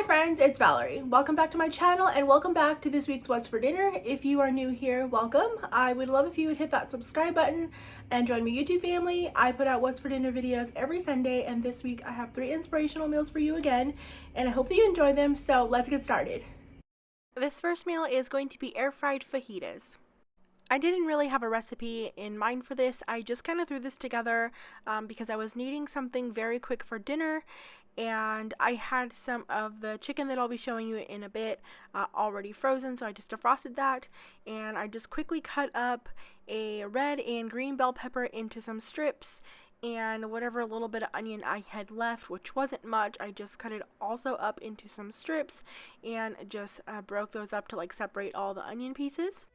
friends, it's Valerie. Welcome back to my channel and welcome back to this week's What's for Dinner. If you are new here, welcome. I would love if you would hit that subscribe button and join my YouTube family. I put out What's for Dinner videos every Sunday, and this week I have 3 inspirational meals for you again, and I hope that you enjoy them, so let's get started. This first meal is going to be air fried fajitas. I didn't really have a recipe in mind for this. I just kind of threw this together because I was needing something very quick for dinner, and I had some of the chicken that I'll be showing you in a bit already frozen, so I just defrosted that, and I just quickly cut up a red and green bell pepper into some strips, and whatever little bit of onion I had left, which wasn't much, I just cut it also up into some strips and just broke those up to like separate all the onion pieces.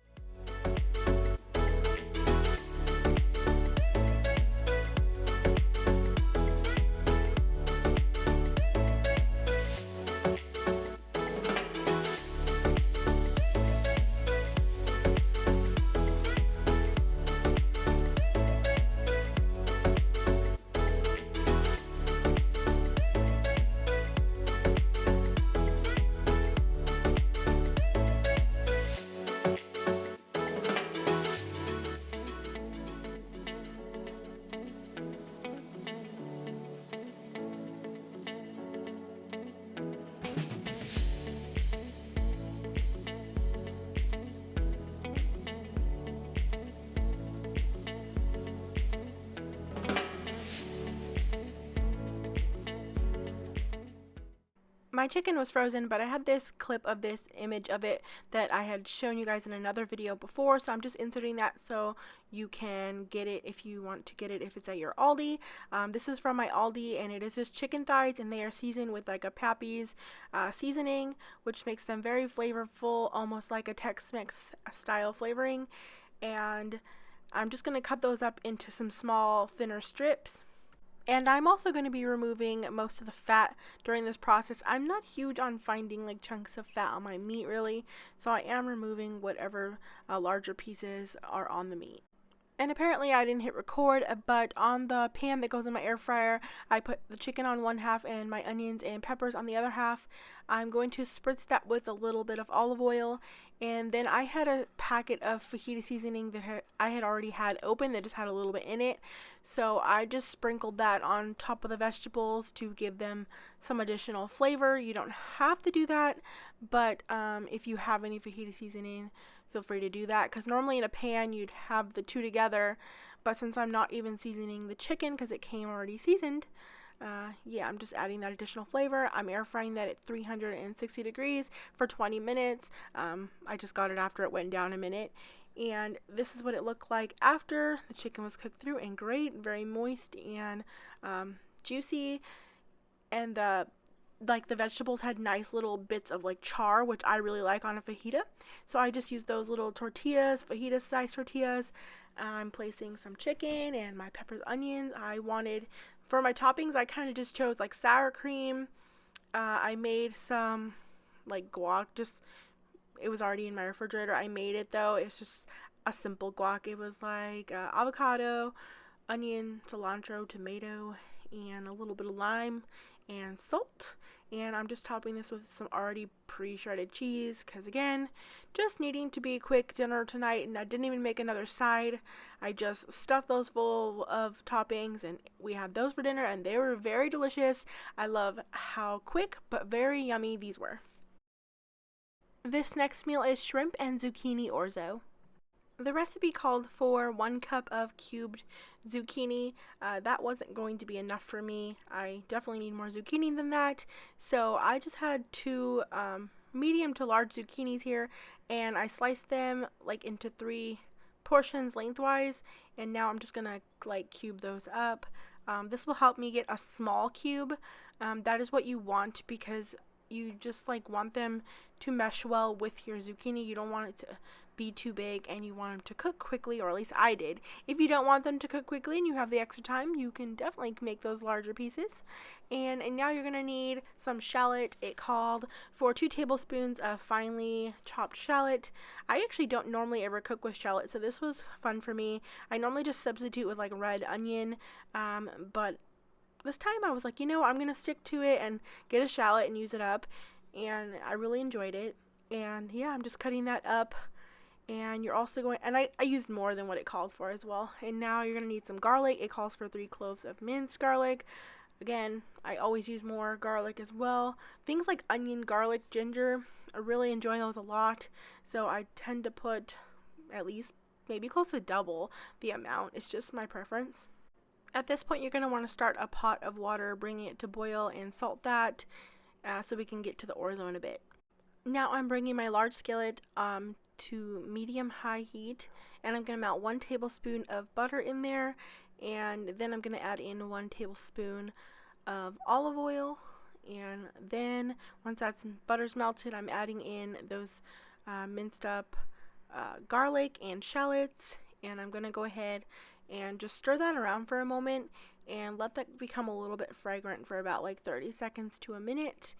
My chicken was frozen, but I had this clip of this image of it that I had shown you guys in another video before, so I'm just inserting that so you can get it if you want to get it if it's at your Aldi. This is from my Aldi, and it is just chicken thighs, and they are seasoned with like a Pappy's seasoning, which makes them very flavorful, almost like a Tex-Mex style flavoring. And I'm just going to cut those up into some small, thinner strips. And I'm also going to be removing most of the fat during this process. I'm not huge on finding like chunks of fat on my meat really, so I am removing whatever larger pieces are on the meat. And apparently I didn't hit record, but on the pan that goes in my air fryer, I put the chicken on one half and my onions and peppers on the other half. I'm going to spritz that with a little bit of olive oil, and then I had a packet of fajita seasoning that I had already had open that just had a little bit in it. So I just sprinkled that on top of the vegetables to give them some additional flavor. You don't have to do that, but if you have any fajita seasoning, feel free to do that, because normally in a pan you'd have the two together, but since I'm not even seasoning the chicken because it came already seasoned, yeah, I'm just adding that additional flavor. I'm air frying that at 360 degrees for 20 minutes. I just got it after it went down a minute, and this is what it looked like after the chicken was cooked through, and great, very moist and juicy, and the vegetables had nice little bits of like char, which I really like on a fajita. So I just used those little tortillas, fajita size tortillas. I'm placing some chicken and my peppers, onions. I wanted, for my toppings, I kind of just chose like sour cream. I made some like guac, just, it was already in my refrigerator. I made it though. It's just a simple guac. It was like avocado, onion, cilantro, tomato, and a little bit of lime and salt. And I'm just topping this with some already pre-shredded cheese, because again, just needing to be a quick dinner tonight, and I didn't even make another side. I just stuffed those full of toppings, and we had those for dinner, and they were very delicious. I love how quick but very yummy these were. This next meal is shrimp and zucchini orzo. The recipe called for 1 cup of cubed zucchini. That wasn't going to be enough for me. I definitely need more zucchini than that. So I just had 2 medium to large zucchinis here, and I sliced them like into 3 portions lengthwise, and now I'm just gonna like cube those up. This will help me get a small cube. That is what you want, because you just like want them to mesh well with your zucchini. You don't want it to be too big, and you want them to cook quickly, or at least I did. If you don't want them to cook quickly and you have the extra time, you can definitely make those larger pieces. And now you're going to need some shallot. It called for 2 tablespoons of finely chopped shallot. I actually don't normally ever cook with shallot, so this was fun for me. I normally just substitute with like red onion, but this time I was like, you know, I'm going to stick to it and get a shallot and use it up. and I really enjoyed it. And yeah, I'm just cutting that up. And you're also going, and I used more than what it called for as well. And now you're going to need some garlic. It calls for 3 cloves of minced garlic. Again, I always use more garlic as well. Things like onion, garlic, ginger, I really enjoy those a lot. So I tend to put at least maybe close to double the amount. It's just my preference. At this point, you're going to want to start a pot of water, bringing it to boil, and salt that so we can get to the orzo in a bit. Now I'm bringing my large skillet to medium-high heat, and I'm going to melt 1 tablespoon of butter in there, and then I'm going to add in 1 tablespoon of olive oil, and then once that butter's melted, I'm adding in those minced up garlic and shallots, and I'm going to go ahead and just stir that around for a moment and let that become a little bit fragrant for about like 30 seconds to a minute.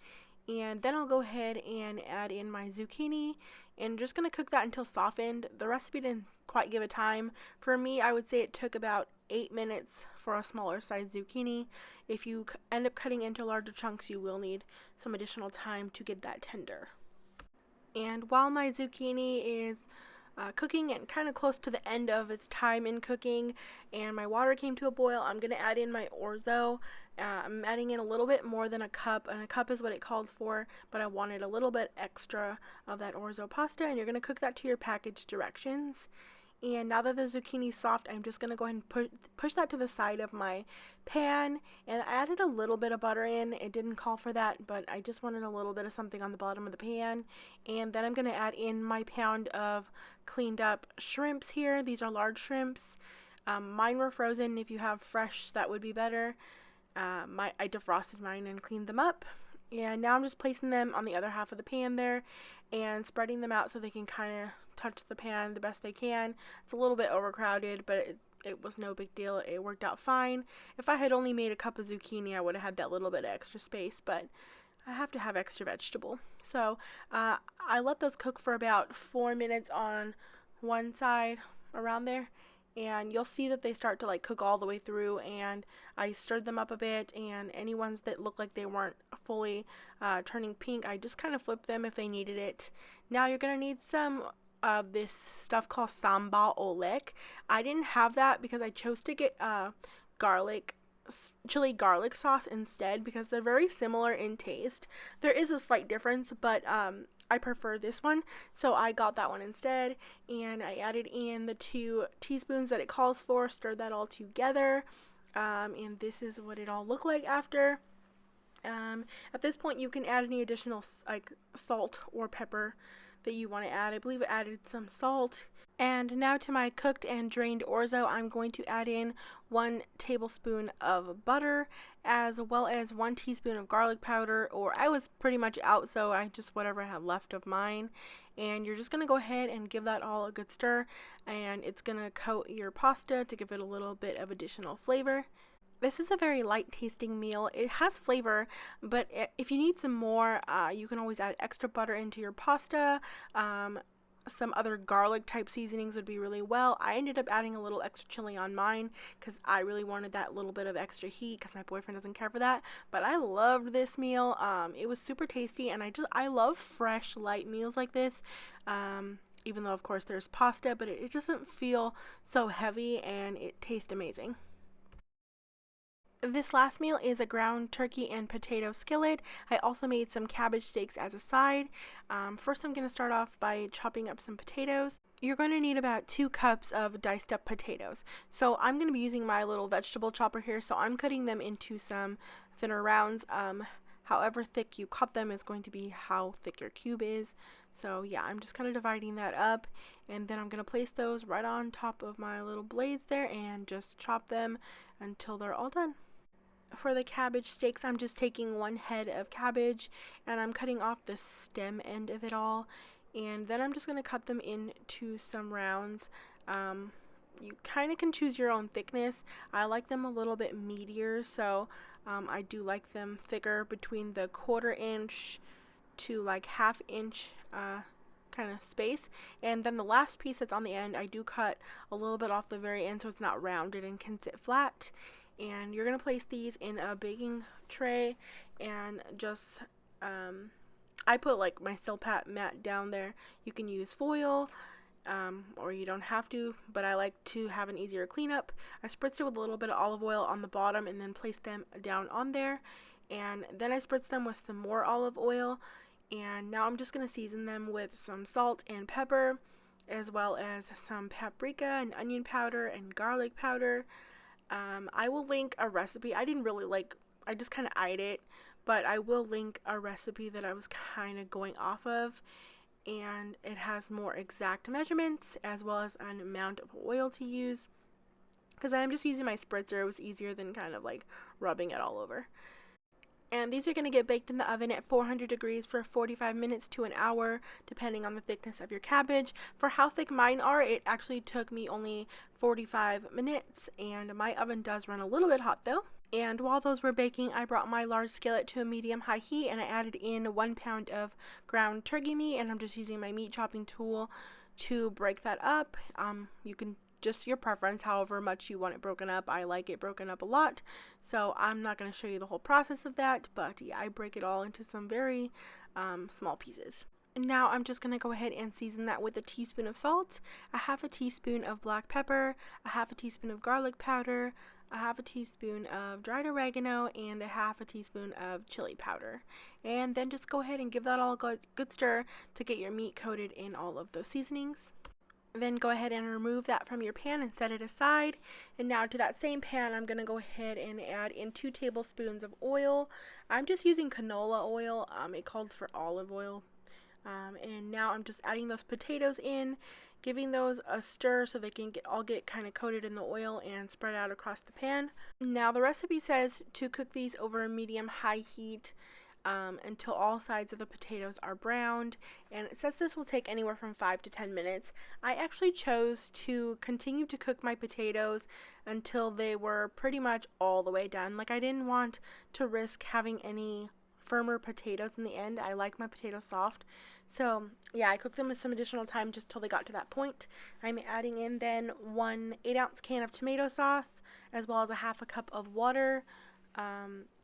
And then I'll go ahead and add in my zucchini, and I'm just going to cook that until softened. The recipe didn't quite give a time. For me, I would say it took about 8 minutes for a smaller size zucchini. If you end up cutting into larger chunks, you will need some additional time to get that tender. And while my zucchini is cooking and kind of close to the end of its time in cooking and my water came to a boil, I'm going to add in my orzo. I'm adding in a little bit more than a cup, and a cup is what it called for, but I wanted a little bit extra of that orzo pasta, and you're going to cook that to your package directions. And now that the zucchini is soft, I'm just going to go ahead and push that to the side of my pan, and I added a little bit of butter in. It didn't call for that, but I just wanted a little bit of something on the bottom of the pan. And then I'm going to add in my pound of cleaned up shrimps here. These are large shrimps. Mine were frozen. If you have fresh, that would be better. I defrosted mine and cleaned them up. And now I'm just placing them on the other half of the pan there and spreading them out so they can kind of touch the pan the best they can. It's a little bit overcrowded, but it was no big deal. It worked out fine. If I had only made a cup of zucchini, I would have had that little bit of extra space, but I have to have extra vegetable. So I let those cook for about 4 minutes on one side, around there. And you'll see that they start to like cook all the way through, and I stirred them up a bit, and any ones that looked like they weren't fully turning pink, I just kind of flipped them if they needed it. Now you're going to need some of this stuff called sambal olek. I didn't have that because I chose to get chili garlic sauce instead because they're very similar in taste. There is a slight difference, but I prefer this one, so I got that one instead, and I added in the 2 teaspoons that it calls for, stirred that all together, and this is what it all looked like after. At this point, you can add any additional like salt or pepper that you want to add. I believe I added some salt. And now to my cooked and drained orzo, I'm going to add in 1 tablespoon of butter, as well as 1 teaspoon of garlic powder, or I was pretty much out, so I just whatever I had left of mine. And you're just going to go ahead and give that all a good stir, and it's going to coat your pasta to give it a little bit of additional flavor. This is a very light tasting meal. It has flavor, but if you need some more, you can always add extra butter into your pasta. Some other garlic type seasonings would be really well. I ended up adding a little extra chili on mine because I really wanted that little bit of extra heat because my boyfriend doesn't care for that. But I loved this meal. It was super tasty, and I love fresh light meals like this. Even though of course there's pasta, but it doesn't feel so heavy, and it tastes amazing. This last meal is a ground turkey and potato skillet. I also made some cabbage steaks as a side. First I'm going to start off by chopping up some potatoes. You're going to need about 2 cups of diced up potatoes. So I'm going to be using my little vegetable chopper here, so I'm cutting them into some thinner rounds. However thick you cut them is going to be how thick your cube is. So yeah, I'm just kind of dividing that up, and then I'm going to place those right on top of my little blades there and just chop them until they're all done. For the cabbage steaks, I'm just taking 1 head of cabbage, and I'm cutting off the stem end of it all, and then I'm just going to cut them into some rounds. You kind of can choose your own thickness. I like them a little bit meatier, so I do like them thicker, between the 1/4 inch to like 1/2 inch kind of space. And then the last piece that's on the end, I do cut a little bit off the very end so it's not rounded and can sit flat. And you're going to place these in a baking tray and just I put like my Silpat mat down there. You can use foil, or you don't have to, but I like to have an easier cleanup. I spritzed it with a little bit of olive oil on the bottom and then placed them down on there. And then I spritzed them with some more olive oil. And now I'm just going to season them with some salt and pepper, as well as some paprika and onion powder and garlic powder. I will link a recipe. I didn't really I just kind of eyed it, but I will link a recipe that I was kind of going off of, and it has more exact measurements as well as an amount of oil to use, because I'm just using my spritzer. It was easier than kind of like rubbing it all over. And these are going to get baked in the oven at 400 degrees for 45 minutes to an hour, depending on the thickness of your cabbage. For how thick mine are, it actually took me only 45 minutes, and my oven does run a little bit hot though. And while those were baking, I brought my large skillet to a medium-high heat, and I added in 1 pound of ground turkey meat, and I'm just using my meat chopping tool to break that up. You can just your preference, however much you want it broken up. I like it broken up a lot, so I'm not going to show you the whole process of that, but yeah, I break it all into some very small pieces. And now I'm just going to go ahead and season that with a teaspoon of salt, a half a teaspoon of black pepper, a half a teaspoon of garlic powder, a half a teaspoon of dried oregano, and a half a teaspoon of chili powder. And then just go ahead and give that all a good stir to get your meat coated in all of those seasonings. Then go ahead and remove that from your pan and set it aside. And now to that same pan, I'm going to go ahead and add in 2 tablespoons of oil. I'm just using canola oil. It called for olive oil. And now I'm just adding those potatoes in, giving those a stir so they can all get kind of coated in the oil and spread out across the pan. Now the recipe says to cook these over a medium-high heat until all sides of the potatoes are browned, and it says this will take anywhere from 5 to 10 minutes. I actually chose to continue to cook my potatoes until they were pretty much all the way done. Like, I didn't want to risk having any firmer potatoes in the end. I like my potatoes soft. So yeah, I cooked them with some additional time just till they got to that point. I'm adding in then 1 8-ounce can of tomato sauce, as well as a half a cup of water,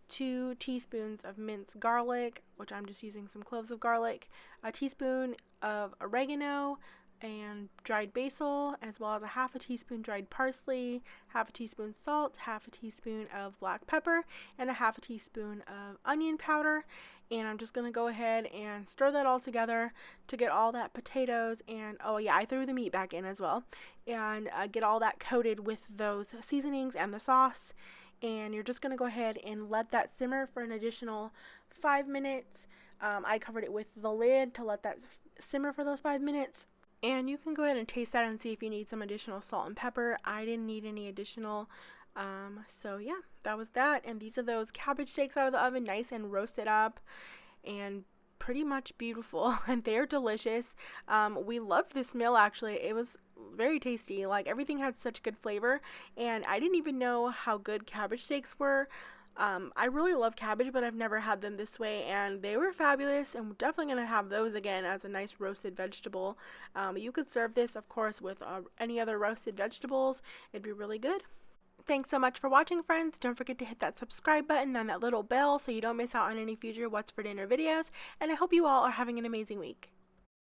2 teaspoons of minced garlic, which I'm just using some cloves of garlic, a teaspoon of oregano and dried basil, as well as a half a teaspoon dried parsley, half a teaspoon salt, half a teaspoon of black pepper, and a half a teaspoon of onion powder. And I'm just going to go ahead and stir that all together to get all that potatoes and, oh yeah, I threw the meat back in as well, and get all that coated with those seasonings and the sauce. And you're just going to go ahead and let that simmer for an additional 5 minutes. I covered it with the lid to let that simmer for those 5 minutes. And you can go ahead and taste that and see if you need some additional salt and pepper. I didn't need any additional. So yeah, that was that. And these are those cabbage steaks out of the oven, nice and roasted up and pretty much beautiful. And they're delicious. We loved this meal actually. It was very tasty. Like, everything had such good flavor, and I didn't even know how good cabbage steaks were. I really love cabbage, but I've never had them this way, and they were fabulous, and we're definitely going to have those again as a nice roasted vegetable. You could serve this, of course, with any other roasted vegetables. It'd be really good. Thanks so much for watching, friends. Don't forget to hit that subscribe button and that little bell so you don't miss out on any future What's for Dinner videos, and I hope you all are having an amazing week.